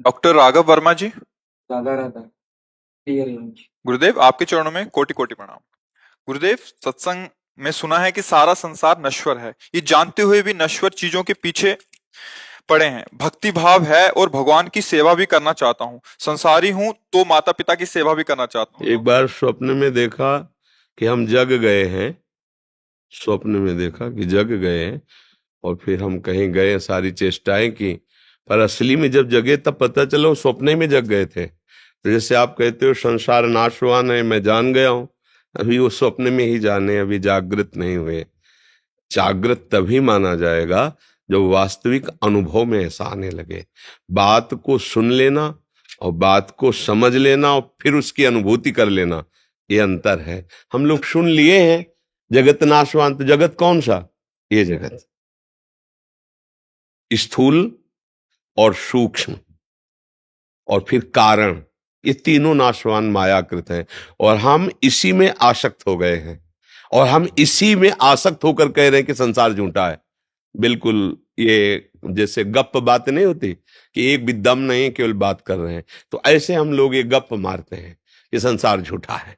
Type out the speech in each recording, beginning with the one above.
Doctor Raghav Verma जी, ज्यादा रहता है क्लियर रेंज। गुरुदेव आपके चरणों में कोटि कोटि प्रणाम। गुरुदेव, सत्संग में सुना है कि सारा संसार नश्वर है। ये जानते हुए भी नश्वर चीजों के पीछे पड़े हैं। भक्ति भाव है और भगवान की सेवा भी करना चाहता हूँ। संसारी हूँ तो माता पिता की सेवा भी करना चाहता हूँ। एक बार स्वप्न में देखा कि हम जग गए हैं। स्वप्न में देखा कि जग गए हैं और फिर हम कहीं गए, सारी चेष्टाएं की, पर असली में जब जगे तब पता चला वो स्वप्न में जग गए थे। तो जैसे आप कहते हो संसार नाशवान है, मैं जान गया हूं, अभी वो स्वप्न में ही जाने, अभी जागृत नहीं हुए। जागृत तभी माना जाएगा जब वास्तविक अनुभव में ऐसा आने लगे। बात को सुन लेना और बात को समझ लेना और फिर उसकी अनुभूति कर लेना, ये अंतर है। हम लोग सुन लिए हैं जगत नाशवान, तो जगत कौन सा? ये जगत स्थूल और सूक्ष्म और फिर कारण, ये तीनों नाशवान मायाकृत हैं और हम इसी में आसक्त हो गए हैं और हम इसी में आसक्त होकर कह रहे हैं कि संसार झूठा है। बिल्कुल, ये जैसे गप बात नहीं होती कि एक भी दम नहीं, केवल बात कर रहे हैं, तो ऐसे हम लोग ये गप मारते हैं कि संसार झूठा है,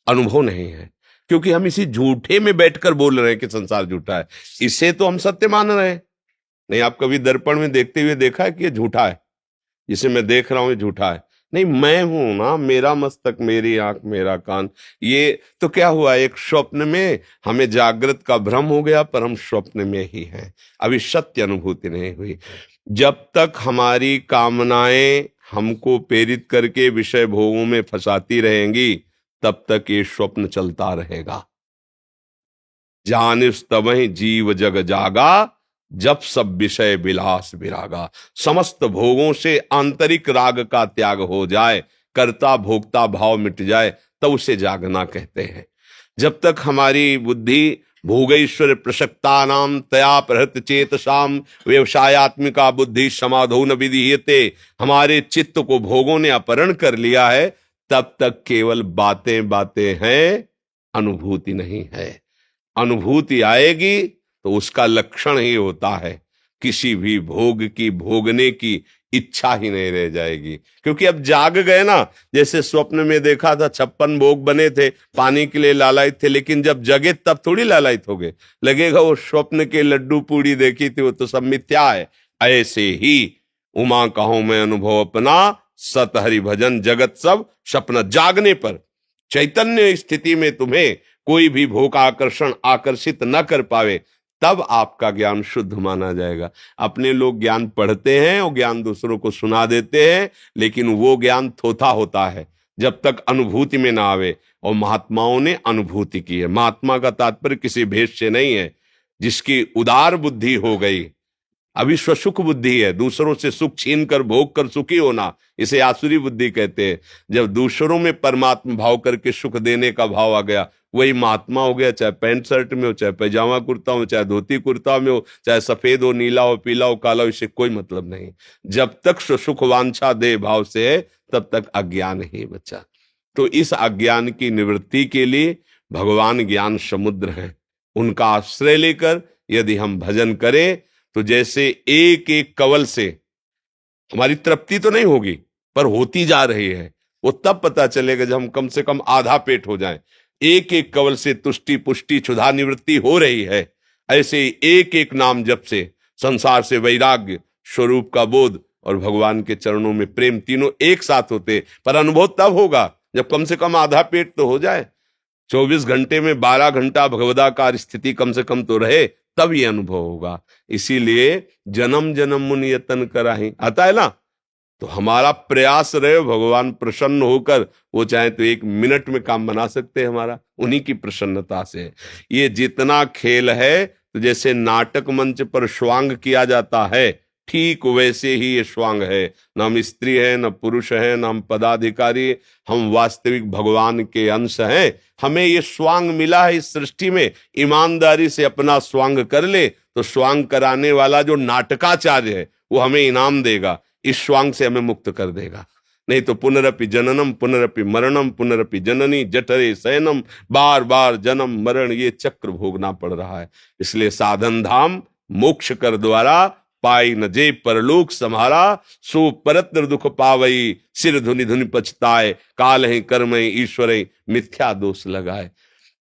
अनुभव नहीं है, क्योंकि हम इसी झूठे में बैठकर बोल रहे हैं कि संसार झूठा है। इसे तो हम सत्य मान रहे हैं। नहीं, आप कभी दर्पण में देखते हुए देखा है कि ये झूठा है, जिसे मैं देख रहा हूं ये झूठा है? नहीं, मैं हूं ना, मेरा मस्तक, मेरी आंख, मेरा कान। ये तो क्या हुआ, एक स्वप्न में हमें जागृत का भ्रम हो गया, पर हम स्वप्न में ही हैं, अभी सत्य अनुभूति नहीं हुई। जब तक हमारी कामनाएं हमको प्रेरित करके विषय भोगों में फंसाती रहेंगी, तब तक ये स्वप्न चलता रहेगा। जानिस तबहि जीव जग जागा, जब सब विषय विलास विरागा। समस्त भोगों से आंतरिक राग का त्याग हो जाए, कर्ता भोक्ता भाव मिट जाए, तब उसे जागना कहते हैं। जब तक हमारी बुद्धि भोगैश्वर प्रसक्ता नाम तया प्रहृत चेतसाम व्यवसायत्मिका बुद्धि समाधो न विधीयते, हमारे चित्त को भोगों ने अपहरण कर लिया है, तब तक केवल बातें बातें हैं, अनुभूति नहीं है। अनुभूति आएगी तो उसका लक्षण ही होता है किसी भी भोग की, भोगने की इच्छा ही नहीं रह जाएगी, क्योंकि अब जाग गए ना। जैसे स्वप्न में देखा था 56 भोग बने थे, पानी के लिए लालायित थे, लेकिन जब जगे तब थोड़ी लालायित हो गए। लगेगा वो स्वप्न के लड्डू पूड़ी देखी थी, वो तो सब मिथ्या है। ऐसे ही उमा कहूं मैं अनुभव अपना, सत हरि भजन जगत सब सपना। जागने पर, चैतन्य स्थिति में तुम्हें कोई भी भोग आकर्षण आकर्षित न कर पावे, तब आपका ज्ञान शुद्ध माना जाएगा। अपने लोग ज्ञान पढ़ते हैं और ज्ञान दूसरों को सुना देते हैं, लेकिन वो ज्ञान थोथा होता है जब तक अनुभूति में ना आवे। और महात्माओं ने अनुभूति की है। महात्मा का तात्पर्य किसी भेद से नहीं है, जिसकी उदार बुद्धि हो गई। अभी स्वसुख बुद्धि है, दूसरों से सुख छीन कर भोग कर सुखी होना, इसे आसुरी बुद्धि कहते हैं। जब दूसरों में परमात्मा भाव करके सुख देने का भाव आ गया, वही महात्मा हो गया। चाहे पैंट शर्ट में हो, चाहे पैजामा कुर्ता हो, चाहे धोती कुर्ता में हो, चाहे सफेद हो, नीला हो, पीला हो, काला हो, इससे कोई मतलब नहीं। जब तक स्वसुख वांछा दे भाव से है, तब तक अज्ञान ही बचा। तो इस अज्ञान की निवृत्ति के लिए भगवान ज्ञान समुद्र है, उनका आश्रय लेकर यदि हम भजन करें, तो जैसे एक एक कवल से हमारी तृप्ति तो नहीं होगी, पर होती जा रही है। वो तब पता चलेगा जब हम कम से कम आधा पेट हो जाएं। एक एक कवल से तुष्टि पुष्टि क्षुधा निवृत्ति हो रही है। ऐसे एक एक नाम जप से संसार से वैराग्य, स्वरूप का बोध और भगवान के चरणों में प्रेम, तीनों एक साथ होते। पर अनुभव तब होगा जब कम से कम आधा पेट तो हो जाए। 24 घंटे में 12 घंटा भगवदाकार स्थिति कम से कम तो रहे, तब ये अनुभव होगा। इसीलिए जन्म जन्म मुनि यतन कराही आता है ना, तो हमारा प्रयास रहे, भगवान प्रसन्न होकर वो चाहे तो 1 मिनट में काम बना सकते हैं हमारा, उन्हीं की प्रसन्नता से। ये जितना खेल है, तो जैसे नाटक मंच पर स्वांग किया जाता है, ठीक वैसे ही ये स्वांग है। न हम स्त्री है, न पुरुष है, न हम पदाधिकारी, हम वास्तविक भगवान के अंश हैं। हमें ये स्वांग मिला है इस सृष्टि में, ईमानदारी से अपना स्वांग कर ले तो स्वांग कराने वाला जो नाटकाचार्य है वो हमें इनाम देगा, इस स्वांग से हमें मुक्त कर देगा। नहीं तो पुनरपि जननम पुनरपि मरणम पुनरपि जननी जठरे शयनम, बार बार जन्म मरण ये चक्र भोगना पड़ रहा है। इसलिए साधन धाम मोक्ष कर द्वारा पाई न जे परलोक सम्हारा, सो परत्र दुख पावई, सिर धुनि धुनि पछताए, काल है कर्म है ईश्वर है, मिथ्या दोष लगाए।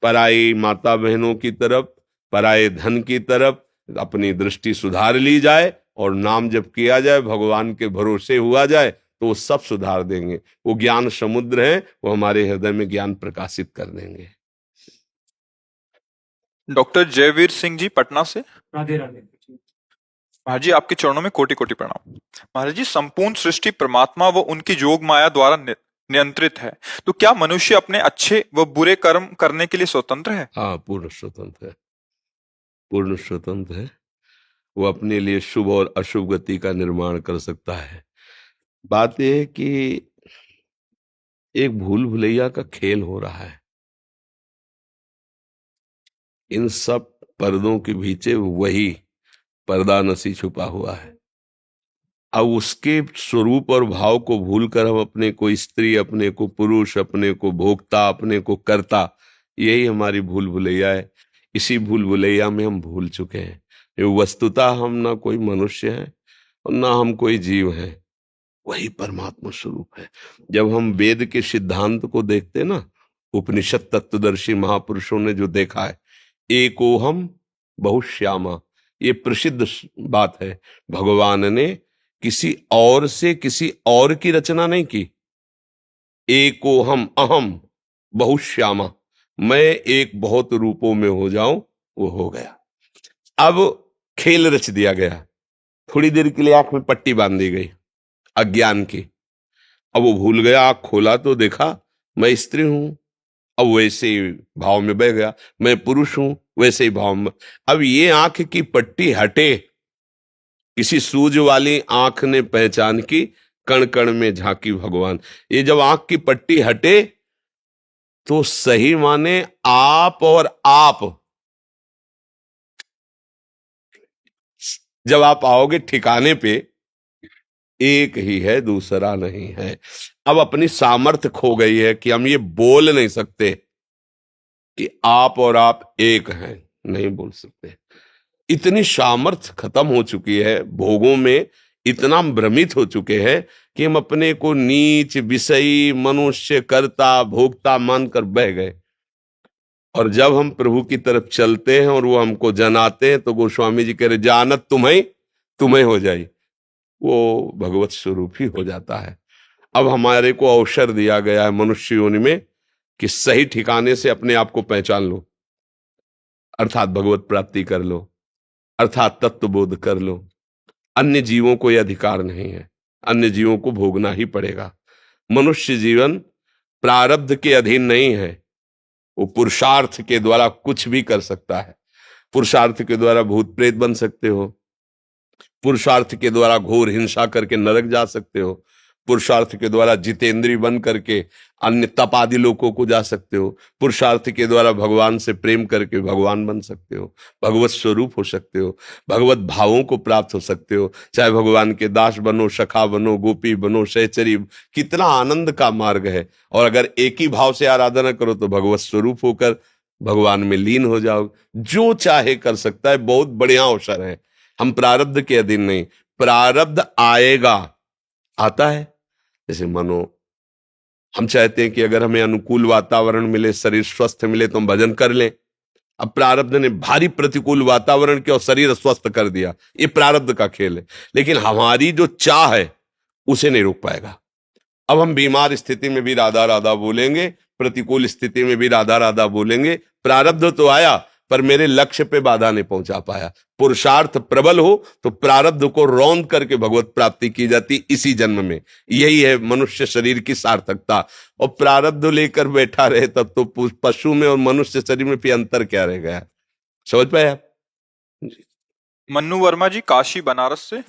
पराई माता बहनों की तरफ, पराए धन की तरफ अपनी दृष्टि सुधार ली जाए और नाम जप किया जाए, भगवान के भरोसे हुआ जाए, तो वो सब सुधार देंगे। वो ज्ञान समुद्र है, वो हमारे हृदय में ज्ञान प्रकाशित कर देंगे। डॉक्टर जयवीर सिंह जी पटना से। राधे राधे। महाराज जी आपके चरणों में कोटि कोटि प्रणाम। महाराज जी संपूर्ण सृष्टि परमात्मा व उनकी योग माया द्वारा नियंत्रित है, तो क्या मनुष्य अपने अच्छे व बुरे कर्म करने के लिए स्वतंत्र है? हाँ, पूर्ण स्वतंत्र है, पूर्ण स्वतंत्र है। वो अपने लिए शुभ और अशुभ गति का निर्माण कर सकता है। बात यह है कि एक भूल भुलैया का खेल हो रहा है। इन सब पर्दों के पीछे वही पर्दानसी छुपा हुआ है। अब उसके स्वरूप और भाव को भूलकर हम अपने को स्त्री, अपने को पुरुष, अपने को भोक्ता, अपने को कर्ता, यही हमारी भूल भुलैया है। इसी भूल भुलैया में हम भूल चुके हैं। ये वस्तुतः हम ना कोई मनुष्य हैं और ना हम कोई जीव हैं, वही परमात्मा स्वरूप है। जब हम वेद के सिद्धांत को देखते ना, उपनिषद तत्वदर्शी महापुरुषों ने जो देखा है, एकोहम बहुश्यामा, ये प्रसिद्ध बात है। भगवान ने किसी और से किसी और की रचना नहीं की। एकोहम अहम बहुश्यामा, मैं एक बहुत रूपों में हो जाऊं, वो हो गया। अब खेल रच दिया गया। थोड़ी देर के लिए आंख में पट्टी बांध दी गई अज्ञान की। अब वो भूल गया, आंख खोला तो देखा मैं स्त्री हूं। अब वैसे ही भाव में बह गया, मैं पुरुष हूं, वैसे ही भाव में। अब ये आंख की पट्टी हटे, किसी सूझ वाली आंख ने पहचान की, कण कण में झांकी भगवान। ये जब आंख की पट्टी हटे तो सही माने आप और आप, जब आप आओगे ठिकाने पे, एक ही है, दूसरा नहीं है। अब अपनी सामर्थ्य खो गई है कि हम ये बोल नहीं सकते कि आप और आप एक हैं, नहीं बोल सकते। इतनी सामर्थ्य खत्म हो चुकी है, भोगों में इतना भ्रमित हो चुके हैं कि हम अपने को नीच, विषयी, मनुष्य, कर्ता, भोक्ता मानकर बह गए। और जब हम प्रभु की तरफ चलते हैं और वो हमको जनाते हैं, तो गोस्वामी जी कह रहे, जानत तुम्हें तुम्हें हो जाए, वो भगवत स्वरूप ही हो जाता है। अब हमारे को अवसर दिया गया है मनुष्य योनि में कि सही ठिकाने से अपने आप को पहचान लो, अर्थात भगवत प्राप्ति कर लो, अर्थात तत्व बोध कर लो। अन्य जीवों को यह अधिकार नहीं है, अन्य जीवों को भोगना ही पड़ेगा। मनुष्य जीवन प्रारब्ध के अधीन नहीं है, वो पुरुषार्थ के द्वारा कुछ भी कर सकता है। पुरुषार्थ के द्वारा भूत प्रेत बन सकते हो, पुरुषार्थ के द्वारा घोर हिंसा करके नरक जा सकते हो, पुरुषार्थ के द्वारा जितेंद्री बन करके अन्य तप आदि लोकों को जा सकते हो, पुरुषार्थ के द्वारा भगवान से प्रेम करके भगवान बन सकते हो, भगवत स्वरूप हो सकते हो, भगवत भावों को प्राप्त हो सकते हो। चाहे भगवान के दास बनो, सखा बनो, गोपी बनो, सहचरी, कितना आनंद का मार्ग है। और अगर एक ही भाव से आराधना करो तो भगवत स्वरूप होकर भगवान में लीन हो जाओ। जो चाहे कर सकता है, बहुत बढ़िया अवसर है। हम प्रारब्ध के अधीन नहीं, प्रारब्ध आएगा, आता है। जैसे मानो हम चाहते हैं कि अगर हमें अनुकूल वातावरण मिले, शरीर स्वस्थ मिले, तो हम भजन कर लें। अब प्रारब्ध ने भारी प्रतिकूल वातावरण किया और शरीर अस्वस्थ कर दिया, ये प्रारब्ध का खेल है। लेकिन हमारी जो चाह है उसे नहीं रोक पाएगा। अब हम बीमार स्थिति में भी राधा राधा बोलेंगे, प्रतिकूल स्थिति में भी राधा राधा बोलेंगे। प्रारब्ध तो आया पर मेरे लक्ष्य पे बाधा नहीं पहुंचा पाया। पुरुषार्थ प्रबल हो तो प्रारब्ध को रौंद करके भगवत प्राप्ति की जाती इसी जन्म में। यही है मनुष्य शरीर की सार्थकता। और प्रारब्ध लेकर बैठा रहे तब तो पशु में और मनुष्य शरीर में फिर अंतर क्या रह गया? समझ पाए आप? मन्नू वर्मा जी काशी बनारस से।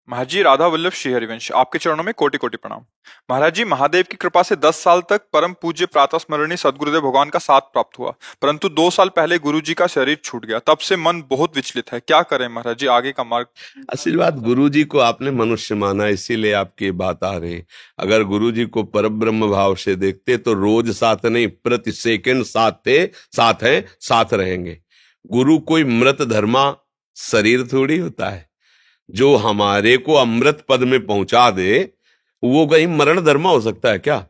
महाराज जी राधा वल्लभ श्री हरिवंश, आपके चरणों में कोटि कोटि प्रणाम। महाराज जी महादेव की कृपा से 10 साल तक परम पूज्य प्रातः स्मरणीय सदगुरुदेव भगवान का साथ प्राप्त हुआ, परंतु 2 साल पहले गुरु जी का शरीर छूट गया। तब से मन बहुत विचलित है, क्या करें महाराज जी, आगे का मार्ग? आशीर्वाद, गुरु जी को आपने मनुष्य माना, इसीलिए आपकी बात आ रही। अगर गुरु जी को परब्रह्म भाव से देखते तो रोज साथ नहीं, प्रति सेकंड साथ थे, साथ हैं, साथ रहेंगे। गुरु कोई मृत धर्मा शरीर थोड़ी होता है। जो हमारे को अमृत पद में पहुंचा दे वो कहीं मरण धर्मा हो सकता है क्या?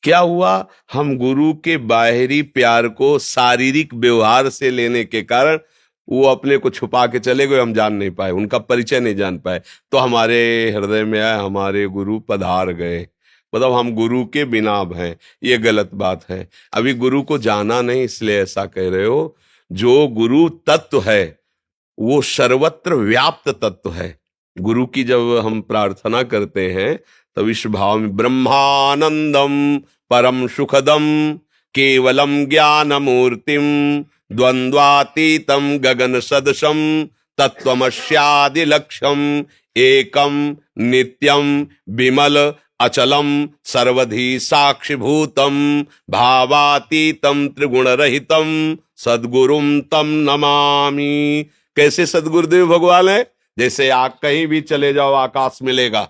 क्या हुआ? हम गुरु के बाहरी प्यार को शारीरिक व्यवहार से लेने के कारण वो अपने को छुपा के चले गए, हम जान नहीं पाए, उनका परिचय नहीं जान पाए। तो हमारे हृदय में आए, हमारे गुरु पधार गए, मतलब हम गुरु के बिना अब हैं। ये गलत बात है। अभी गुरु को जाना नहीं इसलिए ऐसा कह रहे हो। जो गुरु तत्व है वो सर्वत्र व्याप्त तत्व है। गुरु की जब हम प्रार्थना करते हैं तब इस भाव में ब्रह्मानंदम परम सुखदम केवलम ज्ञान मूर्तिम द्वंद्वातीतम गगन सदसम तत्वमस्यादि लक्ष्यम एकम नित्यम विमल अचलम सर्वधि साक्षिभूतम भावातीतम त्रिगुण रहितम सद्गुरुम तम नमामि। कैसे सद्गुरुदेव भगवान है? जैसे आप कहीं भी चले जाओ आकाश मिलेगा,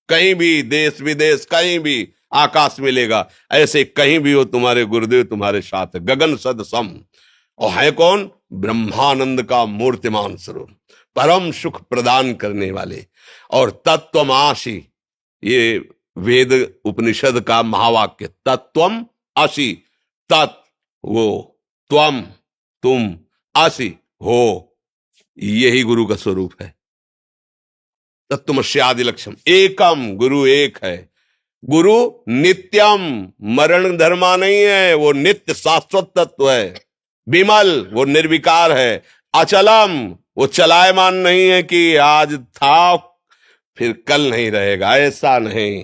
कहीं भी देश विदेश कहीं भी आकाश मिलेगा, ऐसे कहीं भी हो तुम्हारे गुरुदेव तुम्हारे साथ है, गगन सदसम। और है कौन? ब्रह्मानंद का मूर्तिमान स्वरूप, परम सुख प्रदान करने वाले। और तत्वमासि, ये वेद उपनिषद का महावाक्य, तत्वम असि, तत् वो, त्वम तुम, असि हो, यही गुरु का स्वरूप है। तत्वमस्यादि लक्ष्यम एकम, गुरु एक है। गुरु नित्यम, मरण धर्मा नहीं है, वो नित्य शाश्वत तत्व है। विमल, वो निर्विकार है। अचलम, वो चलायमान नहीं है कि आज था फिर कल नहीं रहेगा, ऐसा नहीं,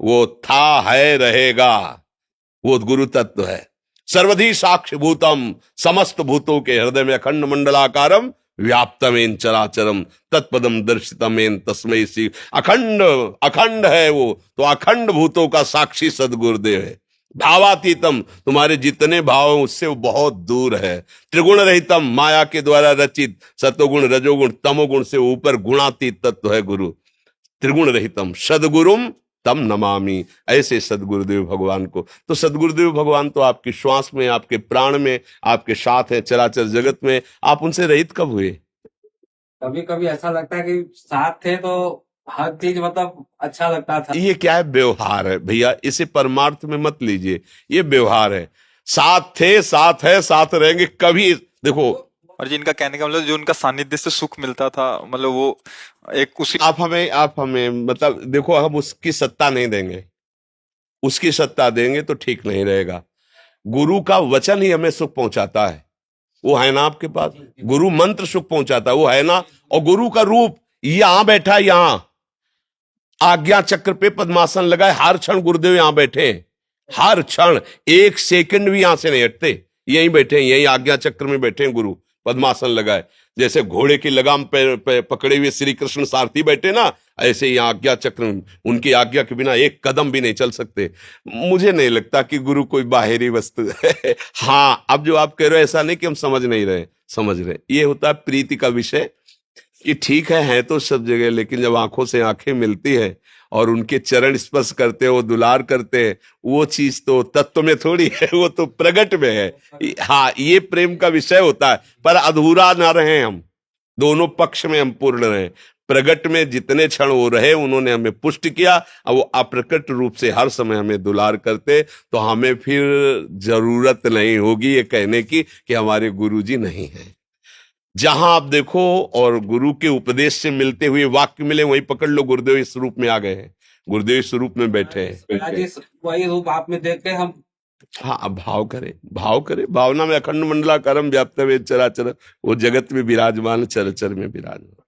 वो था है रहेगा, वो गुरु तत्व है। सर्वधि साक्षी भूतम, समस्त भूतों के हृदय में अखंड मंडलाकारम व्याप्तमेन चराचरम तत्पदम दर्शितमेन तस्मै श्री। अखंड, अखंड है वो, तो अखंड भूतों का साक्षी सद्गुरुदेव है। भावातीतम, तुम्हारे जितने भाव हैं उससे वो बहुत दूर है। त्रिगुण रहितम, माया के द्वारा रचित सतोगुण रजोगुण तमोगुण से ऊपर गुणातीत तत्व है गुरु। त्रिगुण रहितम सदगुरुम तम नमामि, ऐसे सदगुरुदेव भगवान को। तो सदगुरुदेव भगवान तो आपकी श्वास में, आपके प्राण में, आपके साथ है चराचर जगत में। आप उनसे रहित कब हुए? कभी कभी ऐसा लगता है कि साथ थे तो हर चीज मतलब अच्छा लगता था। ये क्या है? व्यवहार है भैया, इसे परमार्थ में मत लीजिए, ये व्यवहार है। साथ थे, साथ है, साथ रहेंगे। कभी देखो, और जिनका कहने का मतलब जो उनका सानिध्य से सुख मिलता था, मतलब वो एक उसी आप हमें मतलब देखो, हम उसकी सत्ता नहीं देंगे, उसकी सत्ता देंगे तो ठीक नहीं रहेगा। गुरु का वचन ही हमें सुख पहुंचाता है, वो है ना आपके पास। गुरु मंत्र सुख पहुंचाता है, वो है ना। और गुरु का रूप यहां बैठा, यहां आज्ञा चक्र पे पद्मासन लगाए, हर क्षण गुरुदेव यहां बैठे हैं, हर क्षण, एक सेकंड भी यहां से नहीं हटते, यहीं बैठे हैं, यहीं आज्ञा चक्र में बैठे हैं गुरु, पद्मासन लगाए। जैसे घोड़े की लगाम पे पकड़े हुए श्री कृष्ण सारथी बैठे ना, ऐसे ही आज्ञा चक्र में, उनकी आज्ञा के बिना एक कदम भी नहीं चल सकते। मुझे नहीं लगता कि गुरु कोई बाहरी वस्तु है। हाँ, अब जो आप कह रहे हो ऐसा नहीं कि हम समझ नहीं रहे, समझ रहे। ये होता है प्रीति का विषय कि ठीक है तो सब जगह, लेकिन जब आंखों से आंखें मिलती है और उनके चरण स्पर्श करते हैं, वो दुलार करते हैं, वो चीज तो तत्व में थोड़ी है, वो तो प्रगट में है। हाँ, ये प्रेम का विषय होता है, पर अधूरा ना रहे हम, दोनों पक्ष में हम पूर्ण रहे। प्रगट में जितने क्षण वो रहे उन्होंने हमें पुष्ट किया, और वो अप्रकट रूप से हर समय हमें दुलार करते, तो हमें फिर जरूरत नहीं होगी ये कहने की कि हमारे गुरुजी नहीं है। जहां आप देखो और गुरु के उपदेश से मिलते हुए वाक्य मिले, वहीं पकड़ लो, गुरुदेव इस रूप में आ गए हैं, गुरुदेव इस रूप में बैठे हैं। वही रूप आप में देख के हम, हाँ, अब भाव करे, भाव करे। भावना में अखंड मंडलाकारम व्याप्त चराचर, वो जगत में विराजमान, चरचर में विराजमान।